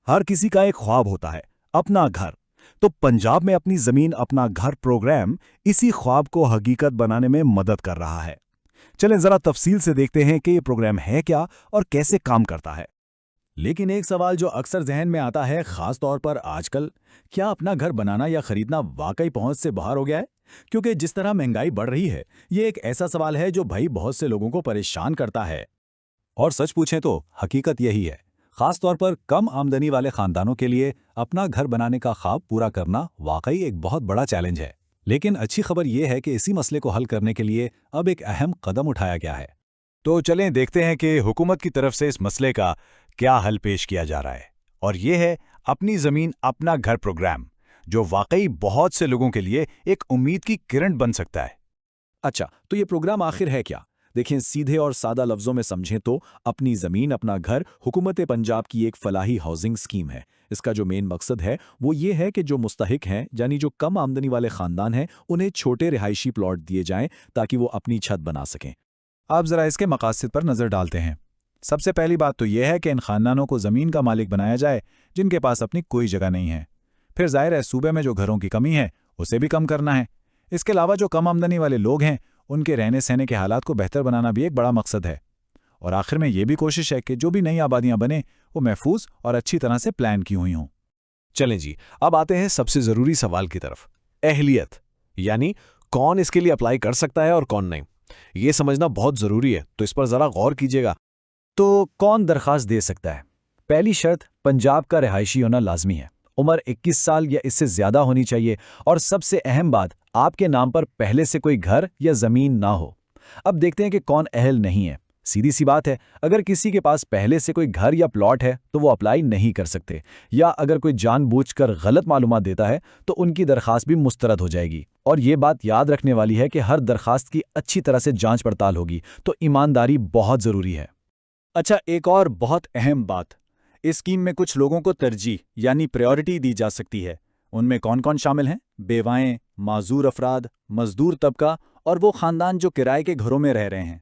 हर किसी का एक ख्वाब होता है, अपना घर। तो पंजाब में अपनी जमीन अपना घर प्रोग्राम इसी ख्वाब को हकीकत बनाने में मदद कर रहा है। चलें जरा तफसील से देखते हैं कि ये प्रोग्राम है क्या और कैसे काम करता है। लेकिन एक सवाल जो अक्सर जहन में आता है, खास तौर पर आजकल, क्या अपना घर बनाना या खरीदना वाकई पहुंच से बाहर हो गया है? क्योंकि जिस तरह महंगाई बढ़ रही है, ये एक ऐसा सवाल है जो भाई बहुत से लोगों को परेशान करता है। और सच पूछें तो हकीकत यही है। खास तौर पर कम आमदनी वाले खानदानों के लिए अपना घर बनाने का ख्वाब पूरा करना वाकई एक बहुत बड़ा चैलेंज है। लेकिन अच्छी खबर यह है कि इसी मसले को हल करने के लिए अब एक अहम कदम उठाया गया है। तो चलें देखते हैं कि हुकूमत की तरफ से इस मसले का क्या हल पेश किया जा रहा है। और ये है अपनी जमीन अपना घर प्रोग्राम, जो वाकई बहुत से लोगों के लिए एक उम्मीद की किरण बन सकता है। अच्छा, तो ये प्रोग्राम आखिर है क्या? देखिए, सीधे और सादा लफ्जों में समझें तो अपनी ज़मीन अपना घर हुकूमत पंजाब की एक फलाही हाउसिंग स्कीम है। इसका जो मेन मकसद है वो ये है कि जो मुस्तहिक हैं, यानी जो कम आमदनी वाले ख़ानदान हैं, उन्हें छोटे रिहायशी प्लॉट दिए जाएं ताकि वो अपनी छत बना सकें। आप जरा इसके मकासद पर नज़र डालते हैं। सबसे पहली बात तो यह है कि इन खानदानों को ज़मीन का मालिक बनाया जाए जिनके पास अपनी कोई जगह नहीं है। फिर जाहिर है सूबे में जो घरों की कमी है उसे भी कम करना है। इसके अलावा जो कम आमदनी वाले लोग हैं उनके रहने सहने के हालात को बेहतर बनाना भी एक बड़ा मकसद है। और आखिर में ये भी कोशिश है कि जो भी नई आबादियां बने वो महफूज और अच्छी तरह से प्लान की हुई हों। चलें जी, अब आते हैं सबसे ज़रूरी सवाल की तरफ, अहलियत। यानी कौन इसके लिए अप्लाई कर सकता है और कौन नहीं, ये समझना बहुत ज़रूरी है, तो इस पर ज़रा गौर कीजिएगा। तो कौन दरख्वास्त दे सकता है? पहली शर्त, पंजाब का रिहायशी होना लाजमी है। उम्र 21 साल या इससे ज़्यादा होनी चाहिए। और सबसे अहम बात, आपके नाम पर पहले से कोई घर या ज़मीन ना हो। अब देखते हैं कि कौन अहल नहीं है। सीधी सी बात है, अगर किसी के पास पहले से कोई घर या प्लॉट है तो वो अप्लाई नहीं कर सकते, या अगर कोई जानबूझकर गलत मालूमात देता है तो उनकी दरख्वास्त भी मुस्तरद हो जाएगी। और ये बात याद रखने वाली है कि हर दरख्वास्त की अच्छी तरह से जांच पड़ताल होगी, तो ईमानदारी बहुत ज़रूरी है। अच्छा, एक और बहुत अहम बात, इस स्कीम में कुछ लोगों को तरजीह यानी प्रायोरिटी दी जा सकती है। उनमें कौन कौन शामिल हैं? बेवाएं, माजूर अफराद, मजदूर तबका और वो खानदान जो किराए के घरों में रह रहे हैं।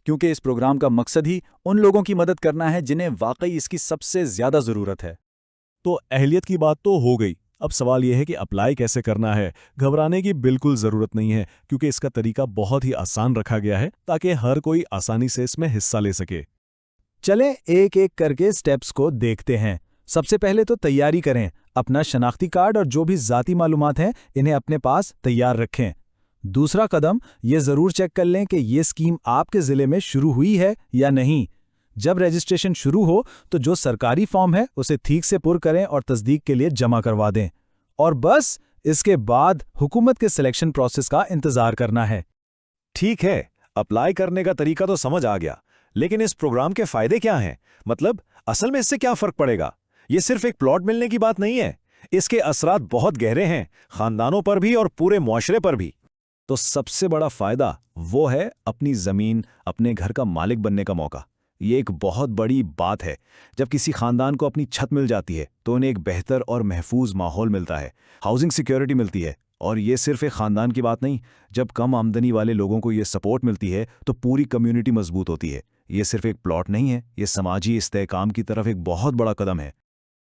क्योंकि इस प्रोग्राम का मकसद ही उन लोगों की मदद करना है जिन्हें वाकई इसकी सबसे ज्यादा जरूरत है। तो अहलियत की बात तो हो गई। अब सवाल यह है कि अप्लाई कैसे करना है। घबराने की बिल्कुल ज़रूरत नहीं है, क्योंकि इसका तरीका बहुत ही आसान रखा गया है ताकि हर कोई आसानी से इसमें हिस्सा ले सके। चलें एक एक करके स्टेप्स को देखते हैं। सबसे पहले तो तैयारी करें। अपना शनाख्ती कार्ड और जो भी ज़ाती मालूमात हैं इन्हें अपने पास तैयार रखें। दूसरा कदम, ये ज़रूर चेक कर लें कि ये स्कीम आपके ज़िले में शुरू हुई है या नहीं। जब रजिस्ट्रेशन शुरू हो तो जो सरकारी फॉर्म है उसे ठीक से पुर करें और तस्दीक के लिए जमा करवा दें। और बस इसके बाद हुकूमत के सिलेक्शन प्रोसेस का इंतज़ार करना है। ठीक है, अप्लाई करने का तरीका तो समझ आ गया, लेकिन इस प्रोग्राम के फायदे क्या हैं? मतलब असल में इससे क्या फर्क पड़ेगा? ये सिर्फ एक प्लॉट मिलने की बात नहीं है, इसके असरात बहुत गहरे हैं, खानदानों पर भी और पूरे मुआशरे पर भी। तो सबसे बड़ा फायदा वो है अपनी जमीन अपने घर का मालिक बनने का मौका। ये एक बहुत बड़ी बात है। जब किसी खानदान को अपनी छत मिल जाती है तो उन्हें एक बेहतर और महफूज माहौल मिलता है, हाउसिंग सिक्योरिटी मिलती है। और ये सिर्फ एक खानदान की बात नहीं, जब कम आमदनी वाले लोगों को ये सपोर्ट मिलती है तो पूरी कम्युनिटी मजबूत होती है। ये सिर्फ एक प्लॉट नहीं है, ये समाजी इस्तेहकाम की तरफ एक बहुत बड़ा कदम है।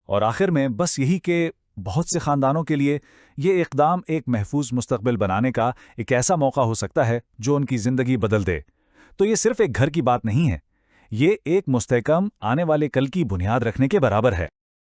और आखिर में बस यही कि बहुत से खानदानों के लिए ये इक़दाम एक महफूज मुस्तकबिल बनाने का एक ऐसा मौका हो सकता है जो उनकी ज़िंदगी बदल दे। तो ये सिर्फ एक घर की बात नहीं है, ये एक मुस्तहकम आने वाले कल की बुनियाद रखने के बराबर है।